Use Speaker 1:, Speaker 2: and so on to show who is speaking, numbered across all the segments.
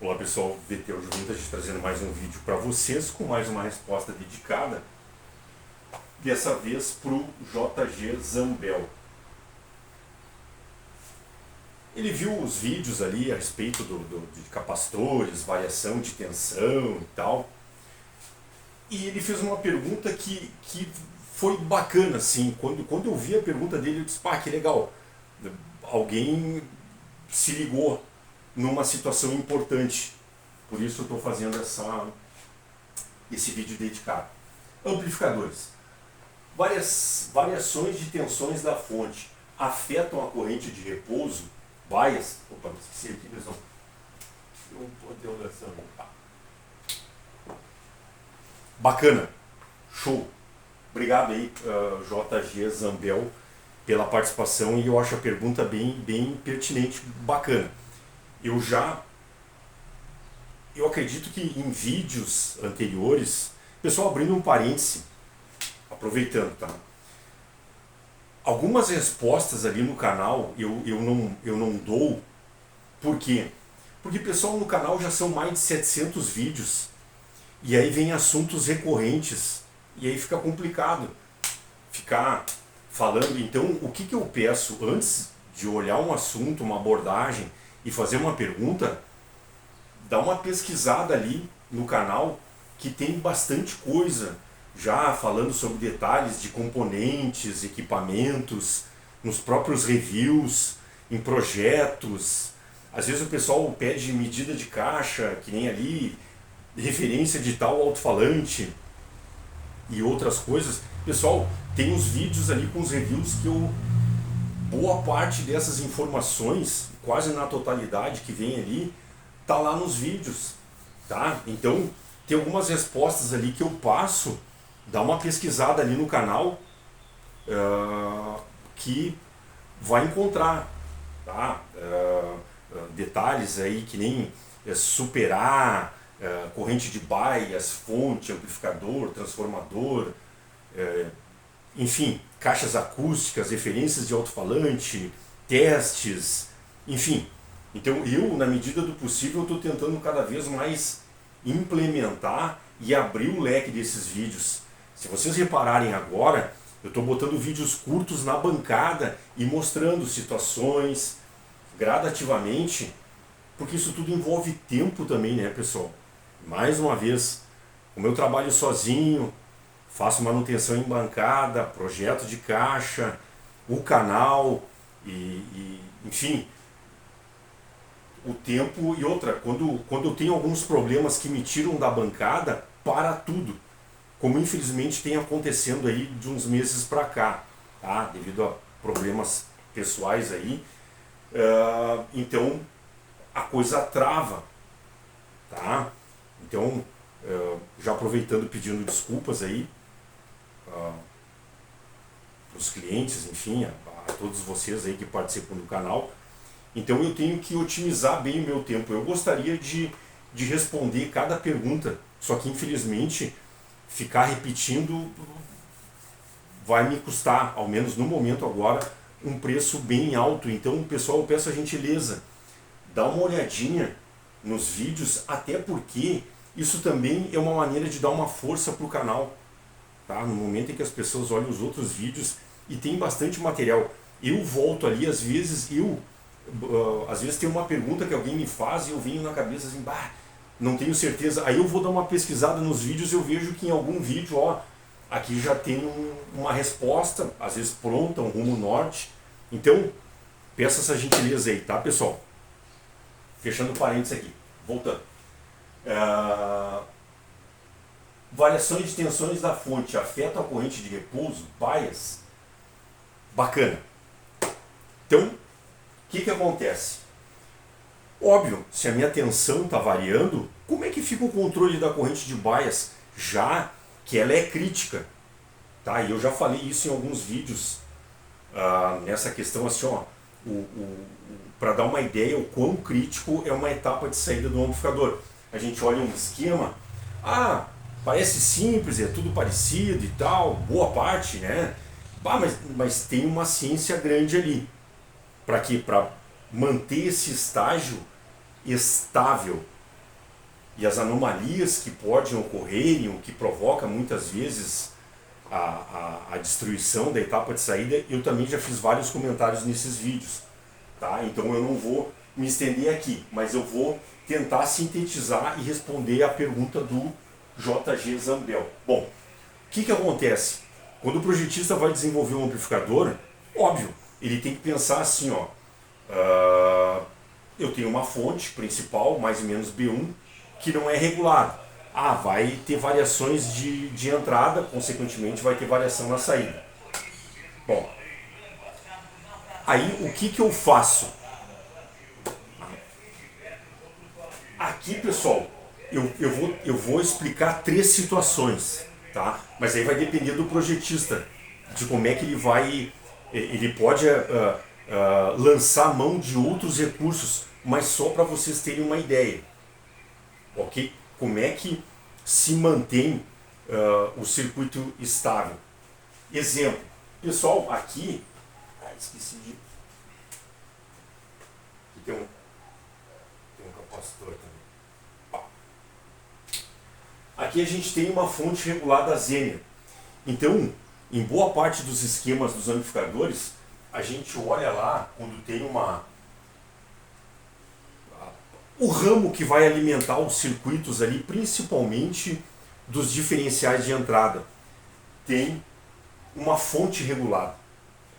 Speaker 1: Olá pessoal, VT Vintage trazendo mais um vídeo para vocês com mais uma resposta dedicada, dessa vez para o JG Zambel. Ele viu os vídeos ali a respeito de capacitores, variação de tensão e tal, e ele fez uma pergunta que foi bacana, assim. Quando eu vi a pergunta dele, eu disse, pá, que legal, alguém se ligou numa situação importante. Por isso eu estou fazendo esse vídeo dedicado. Amplificadores. Variações de tensões da fonte afetam a corrente de repouso, bias. Opa, me esqueci aqui, pessoal. Bacana. Show. Obrigado aí, JG Zambel, pela participação, e eu acho a pergunta bem pertinente, bacana. Eu acredito que em vídeos anteriores, pessoal, abrindo um parêntese, aproveitando, tá? Algumas respostas ali no canal eu não dou. Por quê? Porque, pessoal, no canal já são mais de 700 vídeos, e aí vem assuntos recorrentes, e aí fica complicado ficar falando. Então, o que eu peço antes de olhar um assunto, uma abordagem e fazer uma pergunta, dá uma pesquisada ali no canal, que tem bastante coisa já falando sobre detalhes de componentes, equipamentos, nos próprios reviews, em projetos. Às vezes o pessoal pede medida de caixa, que nem ali, referência de tal alto-falante e outras coisas. Pessoal, tem uns vídeos ali com os reviews que boa parte dessas informações, quase na totalidade que vem ali, tá lá nos vídeos, tá? Então, tem algumas respostas ali que eu passo, dá uma pesquisada ali no canal, que vai encontrar, tá? Detalhes aí que nem superar, corrente de bias, fonte, amplificador, transformador, enfim, caixas acústicas, referências de alto-falante, testes, enfim. Então eu, na medida do possível, estou tentando cada vez mais implementar e abrir o leque desses vídeos. Se vocês repararem agora, eu estou botando vídeos curtos na bancada e mostrando situações gradativamente, porque isso tudo envolve tempo também, né, pessoal? Mais uma vez, como eu trabalho sozinho, faço manutenção em bancada, projeto de caixa, o canal enfim, o tempo. E outra, quando eu tenho alguns problemas que me tiram da bancada, para tudo, como infelizmente tem acontecendo aí de uns meses para cá, tá? Devido a problemas pessoais aí, então a coisa trava, tá? Então, já aproveitando, pedindo desculpas aí para os clientes, enfim, a todos vocês aí que participam do canal. Então eu tenho que otimizar bem o meu tempo. Eu gostaria de responder cada pergunta, só que infelizmente ficar repetindo vai me custar, ao menos no momento agora, um preço bem alto. Então, pessoal, eu peço a gentileza, dá uma olhadinha nos vídeos, até porque isso também é uma maneira de dar uma força para o canal, tá? No momento em que as pessoas olham os outros vídeos e tem bastante material, eu volto ali, às vezes tem uma pergunta que alguém me faz e eu venho na cabeça assim, bah, não tenho certeza. Aí eu vou dar uma pesquisada nos vídeos e eu vejo que em algum vídeo, aqui já tem uma resposta, às vezes pronta, um rumo norte. Então, peço essa gentileza aí, tá, pessoal? Fechando parênteses aqui, voltando. Variações de tensões da fonte afetam a corrente de repouso, bias. Bacana. Então, o que acontece? Óbvio, se a minha tensão está variando, como é que fica o controle da corrente de bias, já que ela é crítica? Tá? E eu já falei isso em alguns vídeos, nessa questão assim, para dar uma ideia o quão crítico é uma etapa de saída do amplificador. A gente olha um esquema, parece simples, é tudo parecido e tal, boa parte, né? Mas tem uma ciência grande ali. Para quê? Para manter esse estágio estável, e as anomalias que podem ocorrerem, o que provoca muitas vezes a destruição da etapa de saída, eu também já fiz vários comentários nesses vídeos. Tá? Então eu não vou me estender aqui, mas eu vou tentar sintetizar e responder a pergunta do JG Zambel. Bom, o que acontece? Quando o projetista vai desenvolver um amplificador, óbvio, ele tem que pensar assim, ó, eu tenho uma fonte principal, mais ou menos B1, que não é regulada. Vai ter variações de entrada, consequentemente vai ter variação na saída. Bom, aí o que eu faço? Aqui, pessoal, eu vou explicar 3 situações, tá? Mas aí vai depender do projetista, de como é que ele pode lançar mão de outros recursos, mas só para vocês terem uma ideia, ok? Como é que se mantém o circuito estável? Exemplo, pessoal, aqui, esqueci de... Aqui tem um capacitor também. Aqui a gente tem uma fonte regulada Zener. Então, em boa parte dos esquemas dos amplificadores, a gente olha lá quando tem o ramo que vai alimentar os circuitos ali, principalmente dos diferenciais de entrada, tem uma fonte regulada,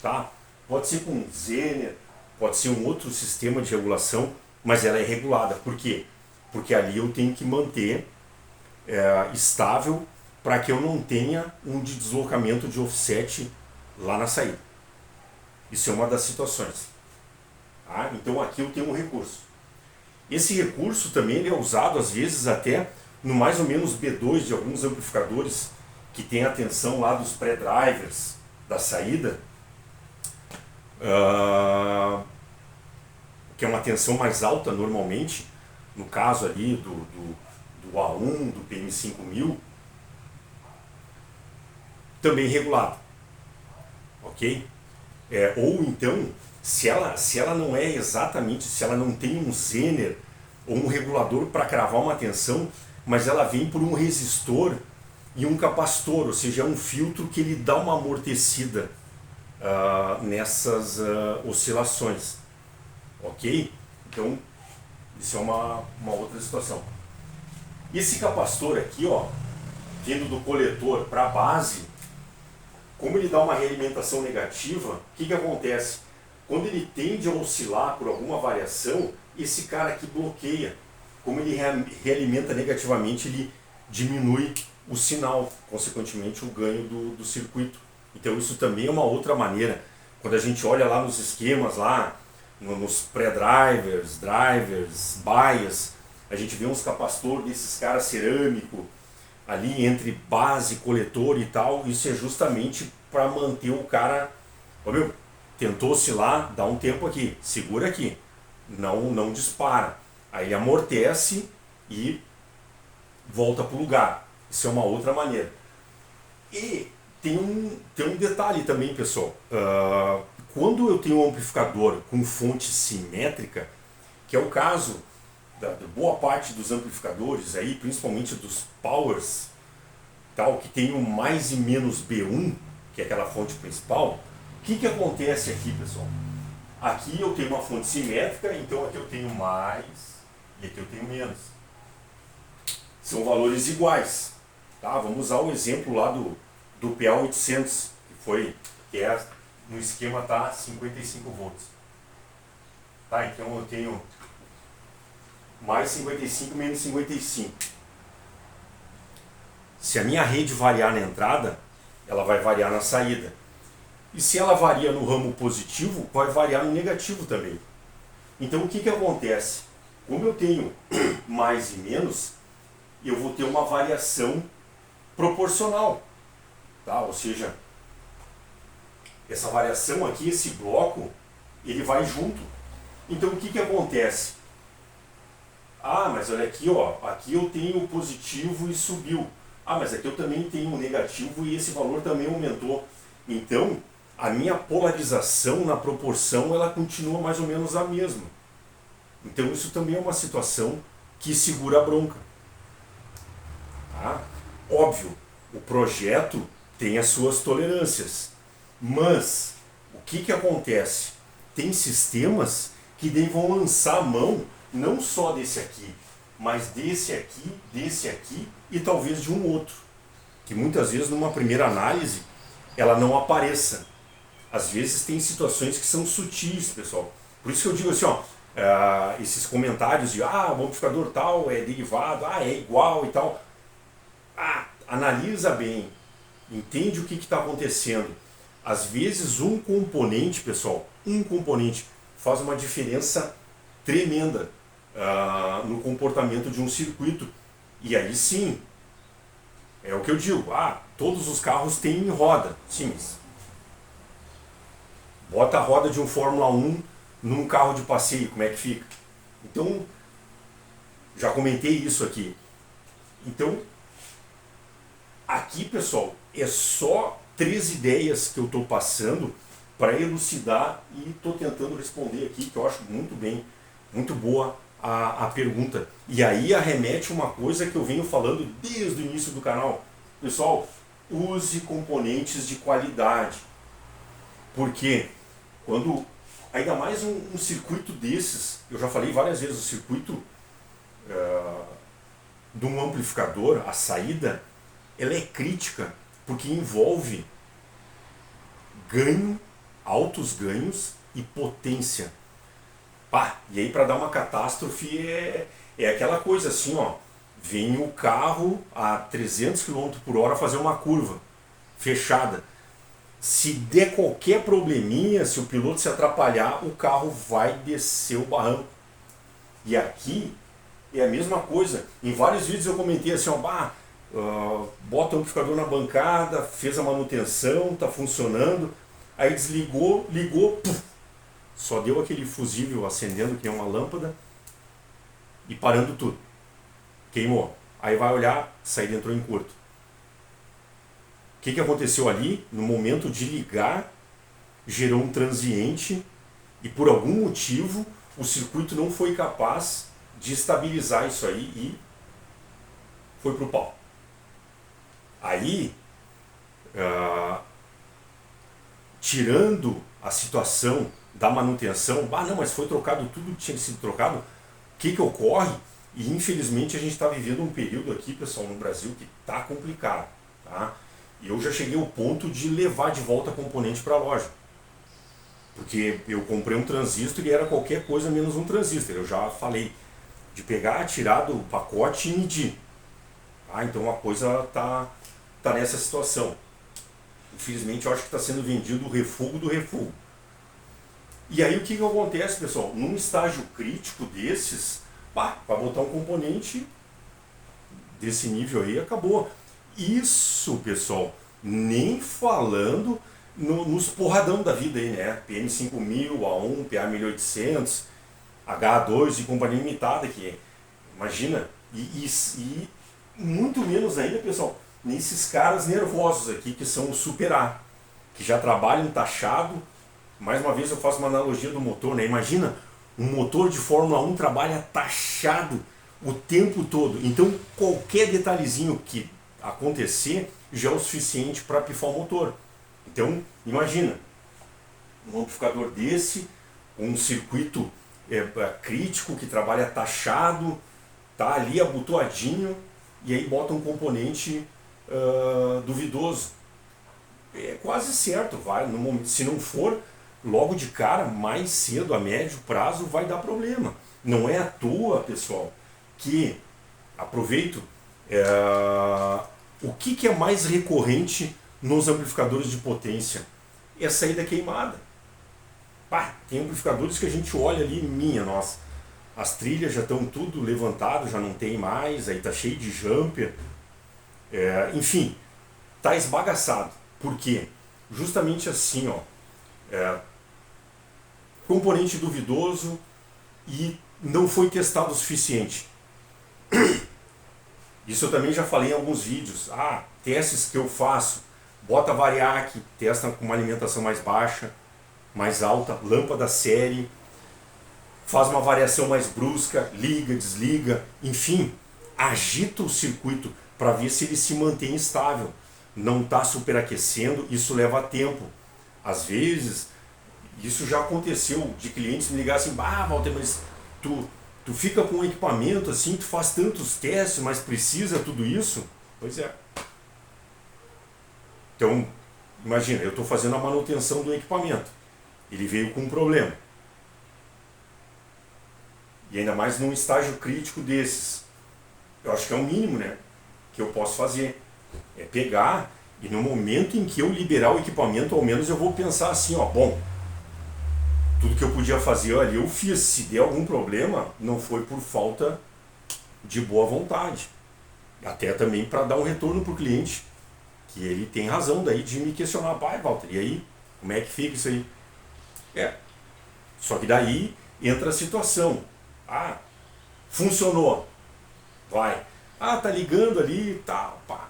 Speaker 1: tá? Pode ser com Zener, pode ser um outro sistema de regulação, mas ela é regulada. Por quê? Porque ali eu tenho que manter estável para que eu não tenha um deslocamento de offset lá na saída. Isso é uma das situações. Tá? Então aqui eu tenho um recurso. Esse recurso também ele é usado às vezes até no mais ou menos B2 de alguns amplificadores que tem a tensão lá dos pré-drivers da saída, que é uma tensão mais alta normalmente, no caso ali do A1, do PM5000, também regulado, ok? Ou então, se ela não é exatamente, se ela não tem um Zener ou um regulador para cravar uma tensão, mas ela vem por um resistor e um capacitor, ou seja, é um filtro que ele dá uma amortecida nessas oscilações, ok? Então, isso é uma outra situação. Esse capacitor aqui, ó, vindo do coletor para a base, como ele dá uma realimentação negativa, o que acontece? Quando ele tende a oscilar por alguma variação, esse cara aqui bloqueia. Como ele realimenta negativamente, ele diminui o sinal, consequentemente o ganho do circuito. Então isso também é uma outra maneira. Quando a gente olha lá nos esquemas, lá nos pré-drivers, drivers, bias, a gente vê uns capacitores desses caras cerâmico, ali entre base, coletor e tal. Isso é justamente para manter o cara, tentou oscilar, dá um tempo aqui, segura aqui, não dispara, aí ele amortece e volta para o lugar. Isso é uma outra maneira. E tem um detalhe também, pessoal. Quando eu tenho um amplificador com fonte simétrica, que é o caso da boa parte dos amplificadores aí, principalmente dos powers, tal, que tem o mais e menos B1, que é aquela fonte principal, o que acontece aqui, pessoal? Aqui eu tenho uma fonte simétrica, então aqui eu tenho mais e aqui eu tenho menos. São valores iguais. Tá? Vamos usar o exemplo lá do PA800, que no esquema tá 55 volts. Tá? Então eu tenho mais 55 menos 55. Se a minha rede variar na entrada, ela vai variar na saída. E se ela varia no ramo positivo, vai variar no negativo também. Então o que acontece? Como eu tenho mais e menos, eu vou ter uma variação proporcional. Tá? Ou seja, essa variação aqui, esse bloco, ele vai junto. Então o que acontece? Mas olha aqui, ó, aqui eu tenho o positivo e subiu. Mas aqui eu também tenho o negativo e esse valor também aumentou. Então, a minha polarização na proporção, ela continua mais ou menos a mesma. Então isso também é uma situação que segura a bronca. Óbvio, o projeto tem as suas tolerâncias, mas o que acontece? Tem sistemas que daí vão lançar a mão não só desse aqui, mas desse aqui e talvez de um outro, que muitas vezes numa primeira análise ela não apareça. Às vezes tem situações que são sutis, pessoal. Por isso que eu digo assim, ó, esses comentários de o amplificador tal é derivado, é igual e tal. Analisa bem, entende o que está acontecendo. Às vezes um componente, pessoal, faz uma diferença tremenda no comportamento de um circuito. E aí sim, é o que eu digo, todos os carros têm roda. Sim, mas bota a roda de um Fórmula 1 num carro de passeio, como é que fica? Então, já comentei isso aqui. Então, aqui, pessoal, é só 3 ideias que eu estou passando para elucidar e estou tentando responder aqui, que eu acho muito boa a pergunta. E aí arremete uma coisa que eu venho falando desde o início do canal. Pessoal, use componentes de qualidade. Porque quando, ainda mais um circuito desses, eu já falei várias vezes, o circuito de um amplificador, a saída, ela é crítica, porque envolve ganho, altos ganhos e potência. E aí para dar uma catástrofe é aquela coisa assim, ó, vem o carro a 300 km por hora fazer uma curva fechada. Se der qualquer probleminha, se o piloto se atrapalhar, o carro vai descer o barranco. E aqui é a mesma coisa. Em vários vídeos eu comentei assim, bota o amplificador na bancada, fez a manutenção, está funcionando, aí desligou, ligou, só deu aquele fusível acendendo que é uma lâmpada e parando tudo. Queimou. Aí vai olhar, a saída entrou em curto. O que aconteceu ali? No momento de ligar, gerou um transiente e por algum motivo o circuito não foi capaz de estabilizar isso aí e foi pro pau. Aí, tirando a situação da manutenção, não, mas foi trocado tudo que tinha sido trocado, o que ocorre? E infelizmente a gente está vivendo um período aqui, pessoal, no Brasil que está complicado, tá? E eu já cheguei ao ponto de levar de volta componente para a loja. Porque eu comprei um transistor e era qualquer coisa menos um transistor. Eu já falei de pegar, tirar do pacote e medir. Então a coisa tá nessa situação. Infelizmente eu acho que está sendo vendido o refugo do refugo. E aí o que acontece, pessoal? Num estágio crítico desses, para botar um componente desse nível aí, acabou. Isso, pessoal, nem falando nos porradão da vida aí, né? PM5000, A1, PA1800, H2 e companhia limitada, que imagina, e muito menos ainda, pessoal, nesses caras nervosos aqui, que são o Super A, que já trabalham taxado. Mais uma vez eu faço uma analogia do motor, né? Imagina, um motor de Fórmula 1 trabalha taxado o tempo todo. Então qualquer detalhezinho que acontecer já é o suficiente para pifar o motor. Então imagina, um amplificador desse, um circuito crítico que trabalha taxado, tá ali abotoadinho, e aí bota um componente duvidoso. É quase certo, vai, no momento, se não for logo de cara, mais cedo, a médio prazo, vai dar problema. Não é à toa, pessoal, que, aproveito, o que é mais recorrente nos amplificadores de potência? É a saída queimada. Tem amplificadores que a gente olha ali, nossa, as trilhas já estão tudo levantado, já não tem mais, aí tá cheio de jumper, enfim, tá esbagaçado. Por quê? Justamente assim, componente duvidoso e não foi testado o suficiente. Isso eu também já falei em alguns vídeos. Testes que eu faço, bota variac, testa com uma alimentação mais baixa, mais alta, lâmpada série, faz uma variação mais brusca, liga, desliga, enfim, agita o circuito para ver se ele se mantém estável, não está superaquecendo. Isso leva tempo. Às vezes, isso já aconteceu de clientes me ligar assim: ah, Walter, mas tu fica com o equipamento assim, tu faz tantos testes, mas precisa tudo isso? Pois é. Então, imagina, eu estou fazendo a manutenção do equipamento, ele veio com um problema, e ainda mais num estágio crítico desses, eu acho que é o mínimo, né, que eu posso fazer, é pegar, e no momento em que eu liberar o equipamento, ao menos eu vou pensar assim, ó, bom, tudo que eu podia fazer ali eu fiz, se der algum problema, não foi por falta de boa vontade, até também para dar um retorno para o cliente, que ele tem razão daí de me questionar: pai, Walter, e aí, como é que fica isso aí? Só que daí entra a situação: ah, funcionou, vai, tá ligando ali e tal, pá,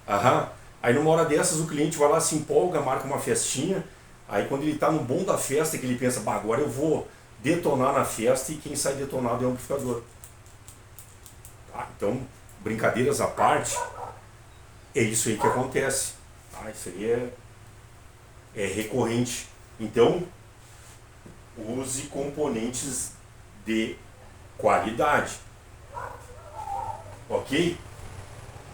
Speaker 1: aham. Aí numa hora dessas o cliente vai lá, se empolga, marca uma festinha, aí quando ele está no bom da festa, que ele pensa: bah, agora eu vou detonar na festa, e quem sai detonado é o amplificador. Então, brincadeiras à parte, é isso aí que acontece. Isso aí é recorrente. Então, use componentes de qualidade. Ok?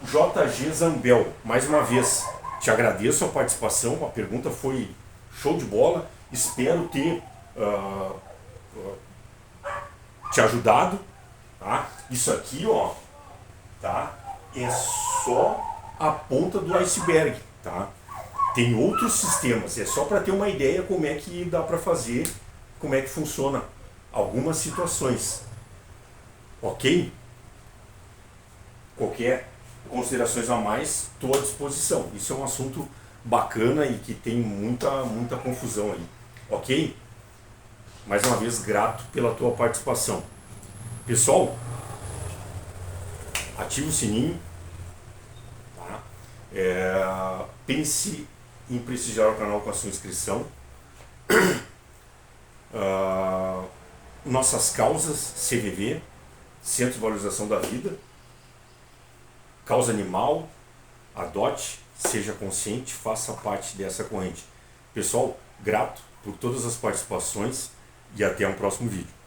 Speaker 1: JG Zambel, mais uma vez, te agradeço a participação, a pergunta foi show de bola, espero ter te ajudado. Tá? Isso aqui, ó, tá? É só a ponta do iceberg, tá? Tem outros sistemas, é só para ter uma ideia como é que dá para fazer, como é que funciona algumas situações, ok? Qualquer considerações a mais, estou à disposição. Isso é um assunto bacana e que tem muita confusão aí, ok? Mais uma vez, grato pela tua participação. Pessoal, ative o sininho, tá? Pense em prestigiar o canal com a sua inscrição. Nossas causas, CVV, Centro de Valorização da Vida, causa animal, adote, seja consciente, faça parte dessa corrente. Pessoal, grato por todas as participações e até um próximo vídeo.